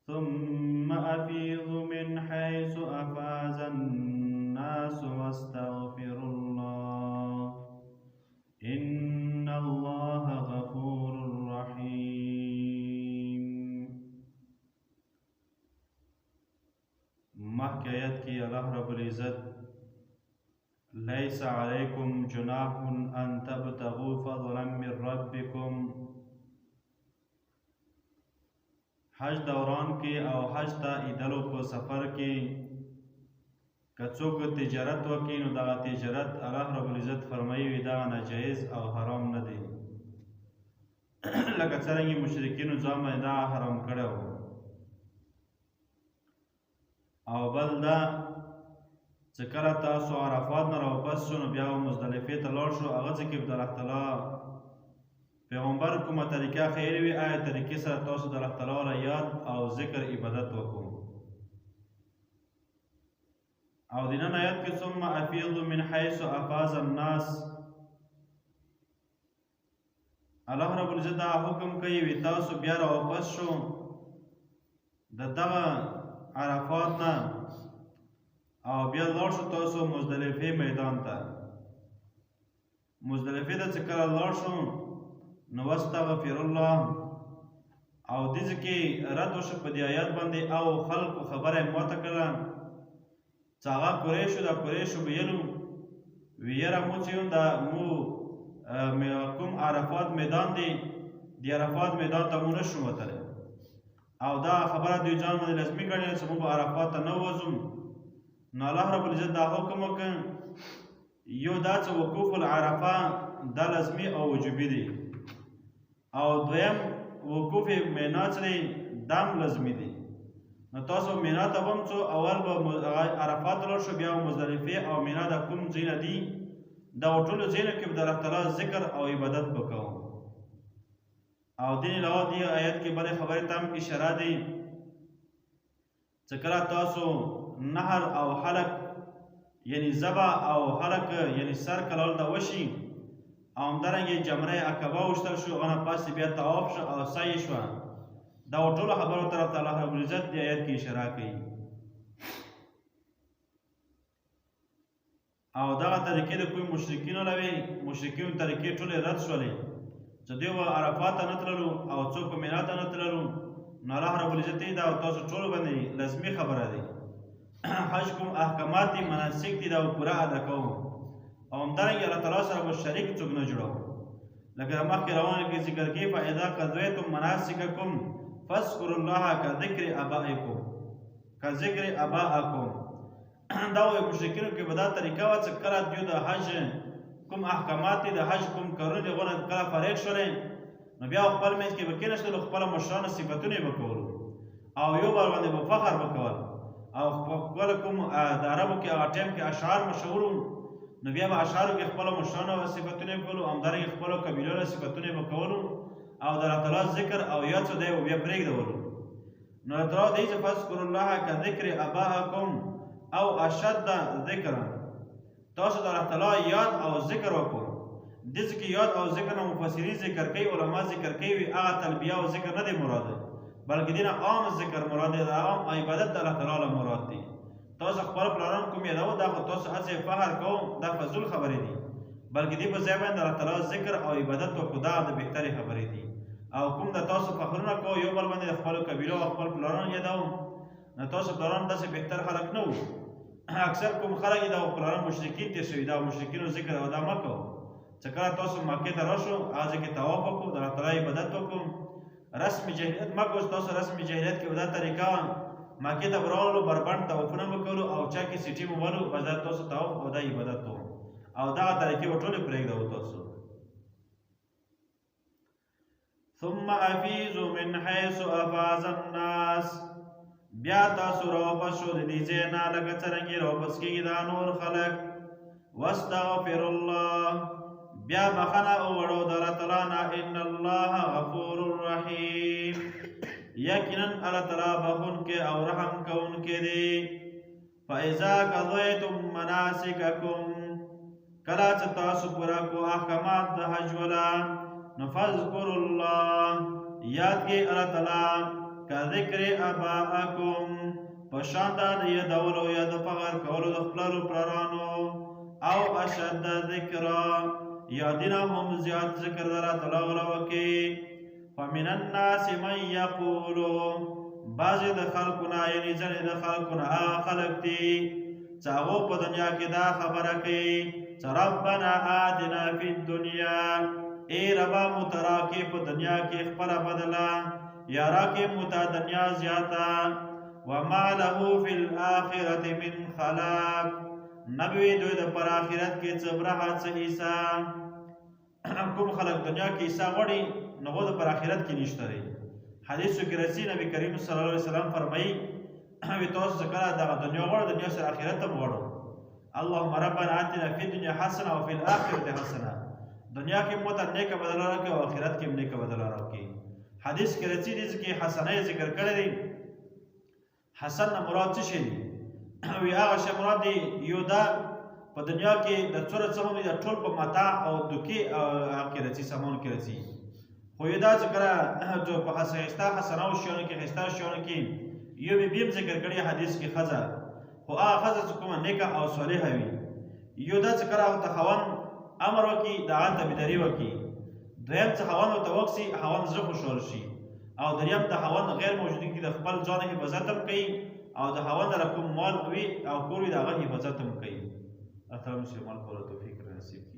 ثم أفيضوا من حيث أفاض الناس واستغفروا الله إن الله غفور رحيم. مخکې آیت کې الله رب العزت ليس عليكم جناح أن تبتغوا فضلا من ربكم حج دوران کې او حج ته ایدلو په سفر کې که څوک تجارت وکړي نو دغه تجارت الله رب العزت فرمایي دا ناجایز او حرام نه دی لکه څرنګه مشرکینو ځان باندې دا حرام کړی و. او بل دا چې کله تاسو عرفات نه راوپس شو نو بیا مزدلفې ته لاړ شو هغه ځای کې د الله تعالی پیغمبر کومه طریقه ښیلې وي هغه طریقې سره تاسو د الله تعالی یاد او ذکر عبادت وکړو. او د نن آیت کې ثم افیضوا من حیث افاض الناس الله رب العزت دا حکم کوي وي تاسو بیا راوپس شو د دغه عرفات نه او بیا لاړ شو تاسو مزدلفې میدان ته. مزدلفې ته چې کله لاړ شو نو واستغفر الله او دې کې رد وشو په دې آیات باندې او خلکو خبره ماته کړه چې هغه قریشو د قریشو ویلو ویره مو چې دا مو کوم عرفات میدان دی د عرفات میدان ته مو نشو وتلی او دا خبره دوی ځان باندې لازمي ګڼي چې موږ به عرفات ته نه وځو. نو الله رب العزت دا حکم وکړ یو دا چې وقوف العرفه دا لازمي او وجوبي دی او دویم وقوف مینا چې دی دام لازمي دی. نو تاسو مینا ته هم څو اول به عرفات لاړ شو بیا مزدلفې او مینا د کوم ځایونه دي دا ټولو ځایونو کې به د الله تعالی ذکر او عبادت وکړو. او دین علاوه دې آیت کې بلې خبرې ته هم اشاره دی چې کله تاسو نهر او حلق یعنی ذبح او حلق یعنی سر کلول ته وشي او همدارنګه جمره عقبه وشتل شو هغه نه پاسې بیا طواف شو او سعی شوه دا ټولو خبرو طرف ته الله رب العزت دې آیت کې اشاره کوي. او دغه طریقې د کوم مشرکینو لوي مشرکینو طریقې ټولې رد شولې چې دوی به عرفات ته نه تللو او څوک به مینا ته نه تللو. نو الله رب العزت دا تاسو ټولو باندې لازمي خبره دی حج کوم احکامات دي مناسک دي دا پوره ادا کوو او همدارنګه الله تعالی سره به شریک څوک نه جوړوو. لکه مخکې روانه کې ذکر کې فاذا قضیتم مناسککم فاذکروا الله کذکر آبائکم دا وایي مشرکینو کې به دا طریقه وه چې کله دوی د حج کوم احکامات دي د حج کوم کارونه دي هغونه کله فارغ شولې نو بیا خپل منځ کې به کېناستلو خپله مشرانو صفتونه یې به کولو او یو بل باندې به فخر به کول او خپل کوم د عربو کې هغه ټایم کې اشعار مشهور وو نو بیا به اشعارو کې خپلو مشرانو صفتونه یې کولو همدارنګه خپلو قبیلو صفتونه یې به کولو او د الله تعالی ذکر او یاد څه دی بیا پرېږدولو. نو الله تعالی دی چې فاذکروا الله کذکر آبائکم او اشد ذکرا تاسو د الله تعالی یاد او ذکر وکړو. دې کې یاد او ذکر نه مفسرین ذکر کوي علما ذکر کوي هغه تلبیه او ذکر نه دی مراد بلکې دینه عام ذکر مراد دی عام عبادت د الله تعالی مراد دی. تاسو خپل پلان کوم یادو دا تاسو هڅه فخر کوم دا فضل خبرې دي بلکې دې په ځای باندې الله تعالی ذکر او عبادت وکړو دا د بهتري خبرې دي. او کوم د تاسو فخرونه کوو یو بل باندې خپل قبیله او خپل پلان یادو نو تاسو پلان داسې بهتر خلک نه وو. اکثر کوم خلک دا پلان مشرکین تیر شوي دا مشرکینو ذکر او دا مه کوو چې کله تاسو مکې ته راشو هغه کې طواف وکړو د الله تعالی عبادت وکړو. رسم جاهلیت مه کوو تاسو رسم جاهلیت کې دا طریقه مکې ته ورغلو بربنډ طوافونه به کولو او چا کې سیټي به ولو بس دا تاسو طواف او دا عبادت وو او دغه طریقې به ټولې پرېږدو تاسو. ثم افیضوا من حیث افاض الناس بیا تاسو راوپس شو د دې ځای نه لکه څرنګه راوپس کېږي دا نور خلک. واستغفر الله بیا بخښنه وغواړو د الله تعالی نه ان الله غفور رحیم یقینا الله تعالی بخښونکی او رحم کوونکی دی. فاذا قضیتم مناسککم کله چې تاسو پوره کو احکامات د حج ولا نو فاذکروا الله یاد کې الله تعالی كذكر آباءكم پشان دا د یادولو یا د فغر کولو د خپلو پلارانو او اشد ذکرا یا دینا هم زیاد ذکر درا تلاغلا وکی فمن الناس من یقولو بعضی د خلقنا یعنی ځنې د خلقنا خلق دی چاغو په دنیا کې دا خبره کوي چې ربنا آتنا فی الدنیا ای ربا متراکې په دنیا کې خپله بدله یا راکې متا دنیا زیاته وما له فی الآخرة من خلاق نبوی دوی د پر آخرت کې څه برخه څه حصه کوم خلق دنیا کې حصه غواړي نو هغه د پر آخرت کې نشته دی حدیثو کې راځي نبی کریم صلی الله علیه وسلم فرمایي وی تاسو څه کله دغه دنیا غواړو دنیا سره آخرت هم غواړو اللهم ربنا آتنا فی الدنیا حسنه وفي الآخرة حسنه دنیا کې مو ته نیکه بدله راکړي او آخرت کې هم نیکه بدله راکړي حدیث کې راځي دې کې حسنه ذکر کړی دی حسن مراد څه شي وی هغه شی مراد دی یو دا په دنیا کې د څوره څه هم د ټول په متاع او دوکي کې راځي سامان کې راځي خو یو دا ذکر جو په حسنه او شیانو کې خستا شیانو کې یو به بیم ذکر کړی حدیث کې خزه خو هغه خزه چې کومه نیکه او صالحه وي یو دا ذکر هغه ته خوان امر وکي دعا ته بيداری وکي دویم څه خوان او توکسي خوان زړه خوشحال شي او دریم د خوان غیر موجودی کې د خپل ځان حفاظت هم کوي او د خوان د کوم مال وي او کور وي د هغه حفاظت هم کوي الله تعالی مسلمان کولو توفیق نصیب